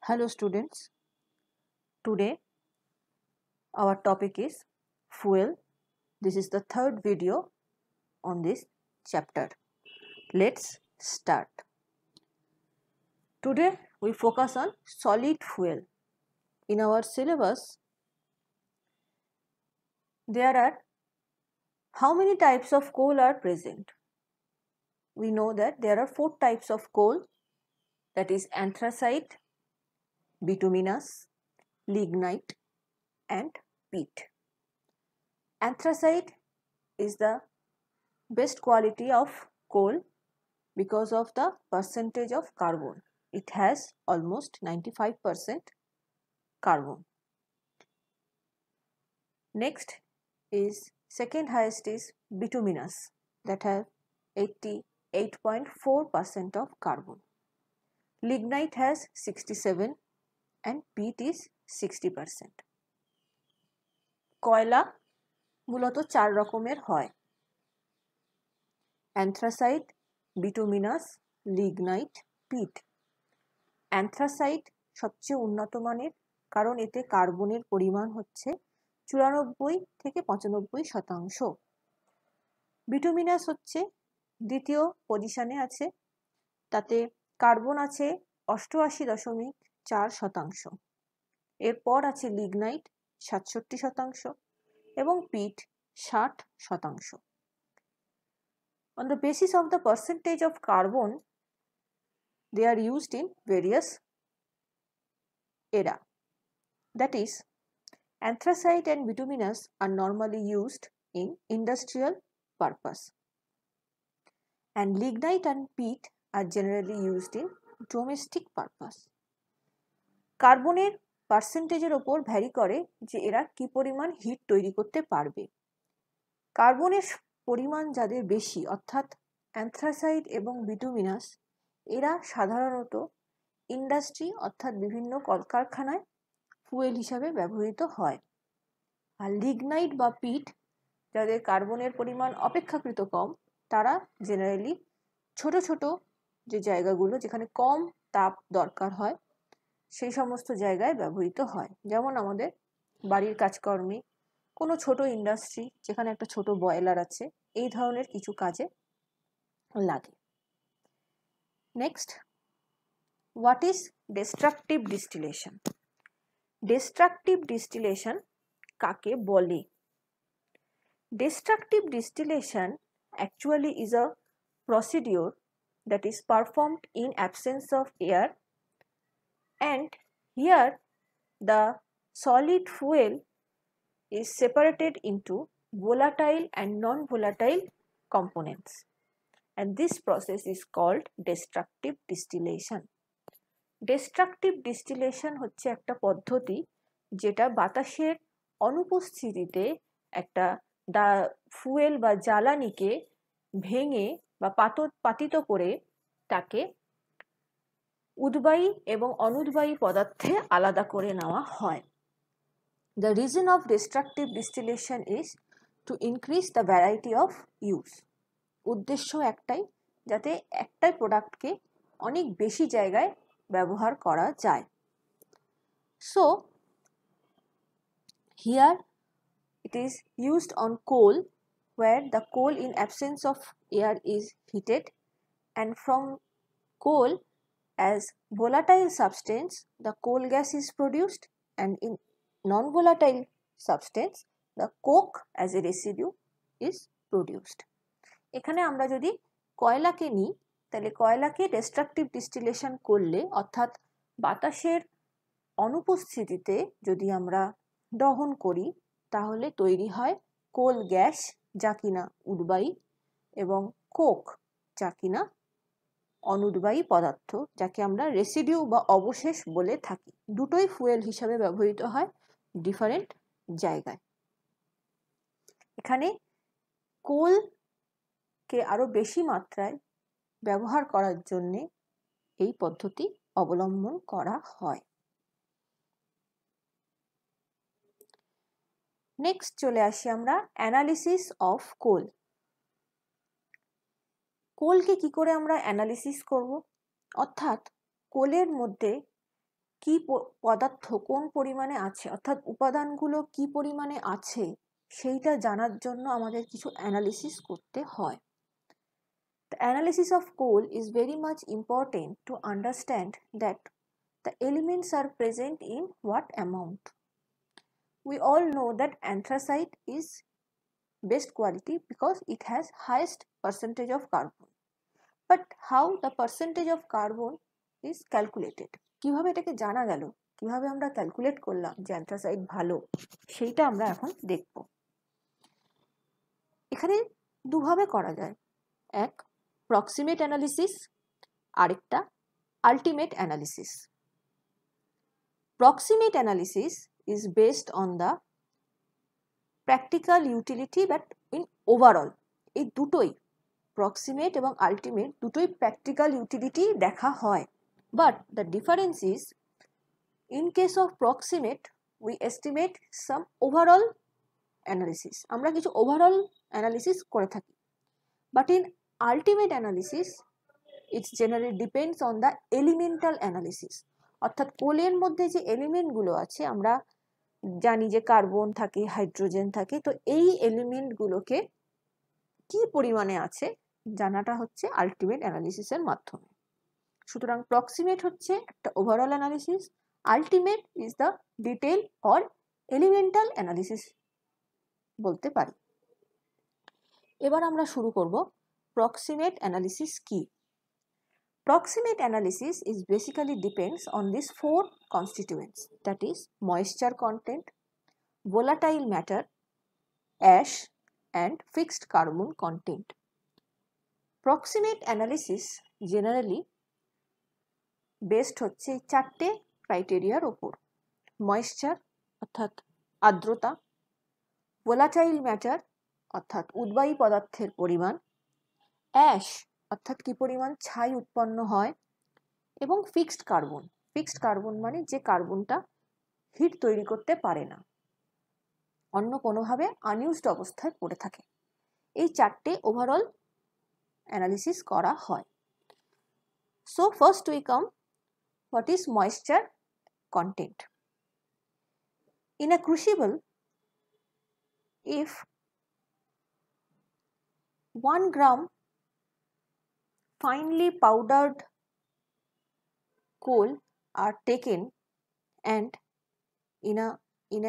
Hello students, today our topic is fuel. This is the third video on this chapter. Let's start. Today we focus on solid fuel. In our syllabus, there are how many types of coal are present? We know that there are 4 types of coal, that is anthracite, bituminous, lignite and peat. Anthracite is the best quality of coal because of the percentage of carbon. It has almost 95% carbon. Next is second highest is bituminous, that have 88.4% of carbon. Lignite has 67 and peat is 60%. কয়লা মূলত 4 রকমের হয়: anthracite, bituminous, lignite, peat. anthracite সবচেয়ে উন্নত মানের, কারণ এতে কার্বনের পরিমাণ হচ্ছে 94 থেকে 95%। বিটুমিনাস হচ্ছে দ্বিতীয় পজিশনে আছে, তাতে কার্বন আছে 88.4%। এরপর আছে লিগনাইট 67% এবং পিট 60%। On the basis of the percentage of carbon, they are used in various era. That is, anthracite and bituminous are normally used in industrial purpose, and lignite and peat are generally used in domestic purpose. কার্বনের পার্সেন্টেজের ওপর vary করে যে এরা কি পরিমাণ hit তৈরি করতে পারবে। কার্বনের পরিমাণ যাদের বেশি, অর্থাৎ অ্যান্থ্রাসাইট এবং বিটুমিনাস, এরা সাধারণত ইন্ডাস্ট্রি অর্থাৎ বিভিন্ন কলকারখানায় ফুয়েল হিসাবে ব্যবহৃত হয়। আর লিগনাইট বা পিট যাদের কার্বনের পরিমাণ অপেক্ষাকৃত কম, তারা জেনারেলি ছোট ছোট যে জায়গাগুলো যেখানে কম তাপ দরকার হয় সেই সমস্ত জায়গায় ব্যবহৃত হয়। যেমন আমাদের বাড়ির কাজকর্মে, কোনো ছোট ইন্ডাস্ট্রি যেখানে একটা ছোট বয়লার আছে, এই ধরনের কিছু কাজে লাগে। Next, what is destructive distillation? Destructive distillation কাকে বলে? Destructive distillation actually is a procedure that is performed in absence of air, and here the solid fuel is separated into volatile and non-volatile components, and this process is called destructive distillation. Destructive distillation হচ্ছে একটা পদ্ধতি যেটা বাতাসের অনুপস্থিতিতে একটা fuel বা জ্বালানিকে ভেঙে বা পাতিত করে তাকে উদ্বায়ী এবং অনুদ্বায়ী পদার্থে আলাদা করে নেওয়া হয়। The reason of destructive distillation is to increase the variety of use. উদ্দেশ্য একটাই, যাতে একটাই প্রোডাক্টকে অনেক বেশি জায়গায় ব্যবহার করা যায়। So here it is used on coal, where the coal in absence of air is heated, and from coal as volatile substance the coal gas is produced, and in non-volatile substance the coke as a residue is produced. এখানে আমরা যদি কয়লাকে নিই, তাহলে কয়লাকে destructive distillation করলে, অর্থাৎ বাতাসের অনুপস্থিতিতে যদি আমরা দহন করি, তাহলে তৈরি হয় কোল গ্যাস, যা কিনা উদ্বায়ী, এবং কোক, যা কিনা অনুদ্বায়ী পদার্থ, যাকে আমরা রেসিডিউ বা অবশেষ বলে থাকি। দুটোই ফুয়েল হিসাবে ব্যবহৃত হয় ডিফারেন্ট জায়গায়। এখানে কোলকে আরো বেশি মাত্রায় ব্যবহার করার জন্য এই পদ্ধতি অবলম্বন করা হয়। নেক্সট চলে আসি আমরা অ্যানালিসিস অফ কোল। কোলকে কি করে আমরা অ্যানালিসিস করব? অর্থাৎ কোলের মধ্যে কি পদার্থ কোন পরিমাণে আছে, অর্থাৎ উপাদানগুলো কি পরিমাণে আছে সেইটা জানার জন্য আমাদের কিছু অ্যানালিসিস করতে হয়। The analysis of coal is very much important to understand that the elements are present in what amount. We all know that anthracite is best quality because it has highest percentage of carbon. But how the percentage of carbon is calculated? কিভাবে এটাকে জানা গেল, কিভাবে আমরা calculate করলাম যে anthracite ভালো, সেইটা আমরা এখন দেখব। এখানে দুভাবে করা যায়, এক প্রক্সিমেট অ্যানালিসিস, আরেকটা ultimate analysis. Proximate analysis is based on the practical utility but in overall, এই দুটোই প্রক্সিমেট এবং আলটিমেট দুটোই প্র্যাকটিক্যাল ইউটিলিটি দেখা হয়। But the difference is in case of proximate we estimate some overall analysis, আমরা কিছু overall analysis করে থাকি। But in ultimate analysis it's generally depends on the elemental analysis, অর্থাৎ কোলের মধ্যে যে এলিমেন্টগুলো আছে, আমরা জানি যে কার্বন থাকে, হাইড্রোজেন থাকে, তো এই এলিমেন্টগুলোকে কি পরিমাণে আছে জানাটা হচ্ছে আলটিমেট অ্যানালিসিসের মাধ্যমে। সুতরাং প্রক্সিমেট হচ্ছে একটা overall analysis, ultimate is the detail or elemental analysis বলতে পারি। এবার আমরা শুরু করব প্রক্সিমেট অ্যানালিসিস কি। Proximate analysis is basically depends on these four constituents, that is moisture content, volatile matter, ash and fixed carbon content. Proximate analysis generally based হচ্ছে চারটে ক্রাইটেরিয়ার ওপর: ময়েশ্চার অর্থাৎ আর্দ্রতা, ভোলাটাইল ম্যাটার অর্থাৎ উদ্বায়ী পদার্থের পরিমাণ, অ্যাশ অর্থাৎ কি পরিমাণ ছাই উৎপন্ন হয়, এবং ফিক্সড কার্বন। ফিক্সড কার্বন মানে যে কার্বনটা হিট তৈরি করতে পারে না, অন্য কোনোভাবে আনইউজড অবস্থায় পড়ে থাকে। এই চারটে ওভারঅল অ্যানালিসিস করা হয়। So first we come what is moisture content. In a crucible, if 1 gram finely powdered coal are taken and in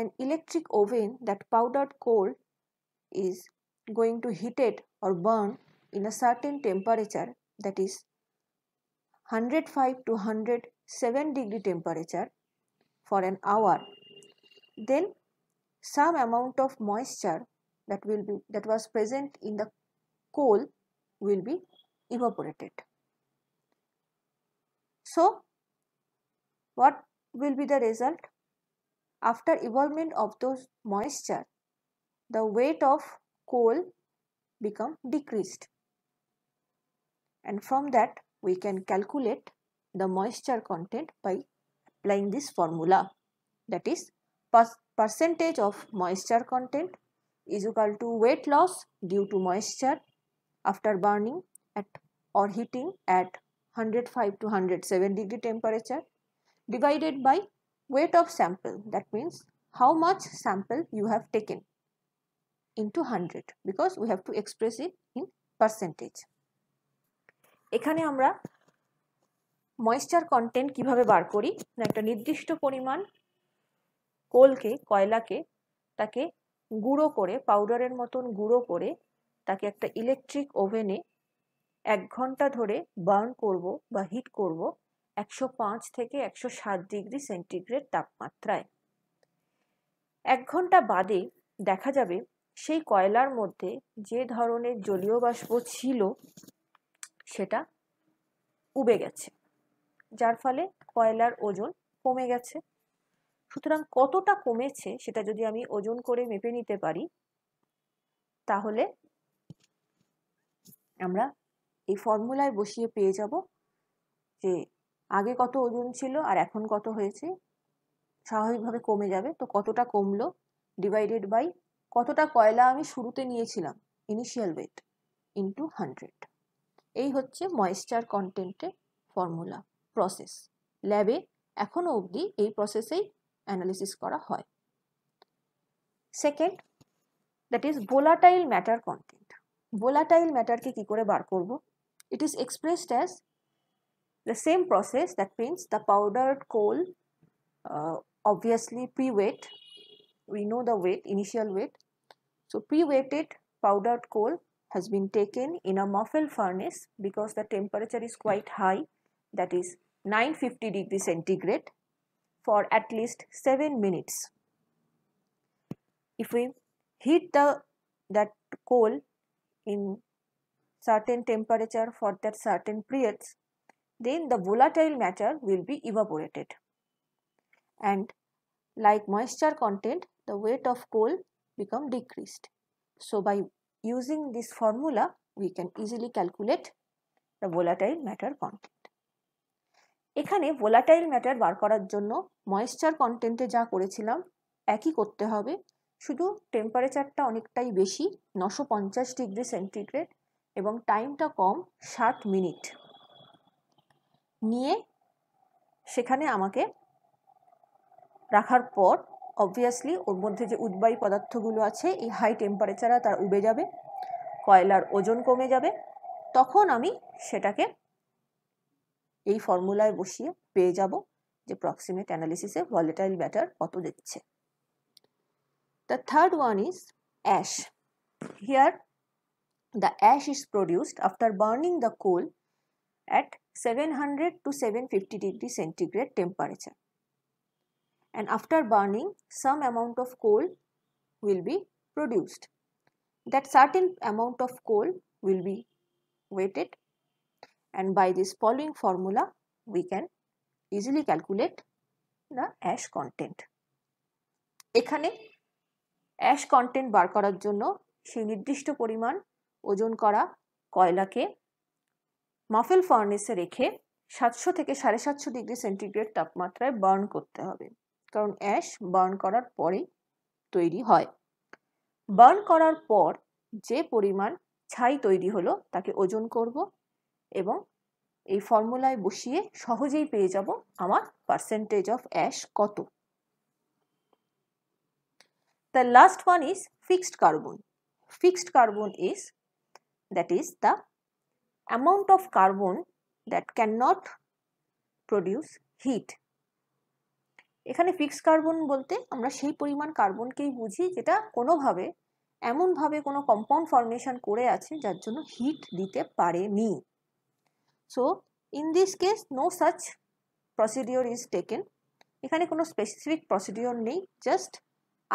an electric oven, that powdered coal is going to heated or burn in a certain temperature, that is 105 to 107 degree temperature for an hour, then some amount of moisture that was present in the coal will be evaporated. So what will be the result? After evaporation of those moisture, the weight of coal become decreased, and from that we can calculate the moisture content by applying this formula, that is percentage of moisture content is equal to weight loss due to moisture after burning at or heating at 105 to 107 degree temperature divided by weight of sample, that means how much sample you have taken into 100, because we have to express it in percentage. এখানে আমরা moisture content কিভাবে বার করি, একটা নির্দিষ্ট পরিমাণ কোলকে, কয়লাকে তাকে গুঁড়ো করে, পাউডারের মতন গুঁড়ো করে তাকে একটা ইলেকট্রিক ওভেনে 1 ঘন্টা ধরে বার্ন করব বা হিট করব 105 থেকে 107 ডিগ্রি সেন্টিগ্রেড তাপমাত্রায়। 1 ঘন্টা বাদে দেখা যাবে সেই কয়লার মধ্যে যে ধরনের জলীয় বাষ্প ছিল সেটা উবে গেছে, যার ফলে কয়লার ওজন কমে গেছে। সুতরাং কতটা কমেছে সেটা যদি আমি ওজন করে মেপে নিতে পারি, তাহলে আমরা এই ফর্মুলায় বসিয়ে পেয়ে যাব যে আগে কত ওজন ছিল আর এখন কত হয়েছে, স্বাভাবিকভাবে কমে যাবে। তো কতটা কমলো ডিভাইডেড বাই কতটা কয়লা আমি শুরুতে নিয়েছিলাম, ইনিশিয়াল ওয়েট, ইন্টু 100। এই হচ্ছে ময়েশ্চার কন্টেন্টের ফর্মুলা। প্রসেস ল্যাবে এখনো অবধি এই প্রসেসেই অ্যানালিসিস করা হয়। Second, that is volatile matter content. Volatile ম্যাটারকে কি করে বার করব? It is expressed as the same process, that means the powdered coal, obviously pre-weight, we know the weight, initial weight. So pre-weighted powdered coal has been taken in a muffle furnace because the temperature is quite high, that is 950 degrees centigrade, for at least 7 minutes. If we heat that coal in certain temperature for that certain periods, then the volatile matter will be evaporated, and like moisture content, the weight of coal become decreased. So by using this formula, we can easily calculate the volatile matter content. এখানে volatile matter বার করার জন্য moisture content-এ যা করেছিলাম একই করতে হবে, শুধু টেম্পারেচারটা অনেকটাই বেশি 950 ডিগ্রি সেন্টিগ্রেড এবং টাইমটা কম 60 মিনিট নিয়ে সেখানে আমাকে রাখার পর অবভিয়াসলি ওর মধ্যে যে উদ্বায়ী পদার্থগুলো আছে এই হাই টেম্পারেচারে তার উবে যাবে, কয়লার ওজন কমে যাবে, তখন আমি সেটাকে এই ফর্মুলায় বসিয়ে পেয়ে যাব যে প্রক্সিমেট অ্যানালিসিসে ভোলাটাইল ম্যাটার কত দিচ্ছে। The third one is ash. Here the ash is produced after burning the coal at 700 to 750 degree centigrade temperature. And after burning, some amount of coal will be produced. That certain amount of coal will be weighted, and by this following formula we can easily calculate the ash content. এখানে ash content বার করার জন্য সেই নির্দিষ্ট পরিমাণ ওজন করা কয়লাকে মাফেল ফার্নেসে রেখে 700 থেকে 750 ডিগ্রি সেন্টিগ্রেড তাপমাত্রায় বার্ন করতে হবে, কারণ অ্যাশ বার্ন করার পরেই তৈরি হয়। বার্ন করার পর যে পরিমাণ ছাই তৈরি হলো তাকে ওজন করব এবং এই ফর্মুলায় বসিয়ে সহজেই পেয়ে যাব আমার পার্সেন্টেজ অফ অ্যাশ কত। The last one is fixed carbon. Fixed carbon is, that is the amount of carbon that cannot produce heat. এখানে ফিক্সড কার্বন বলতে আমরা সেই পরিমাণ কার্বনকেই বুঝি যেটা কোনোভাবে এমনভাবে কোনো কম্পাউন্ড ফর্মেশন করে আছে যার জন্য হিট দিতে পারেনি। So in this case no such procedure is taken. এখানে কোনো স্পেসিফিক প্রসিডিওর নেই, জাস্ট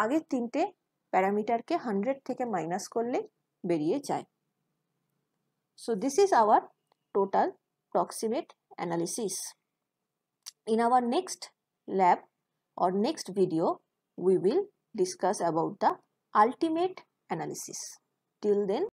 আগের তিনটে প্যারামিটারকে 100 থেকে মাইনাস করলে বেরিয়ে যায়। So this is our total proximate analysis. In our next lab or next video, we will discuss about the ultimate analysis. Till then,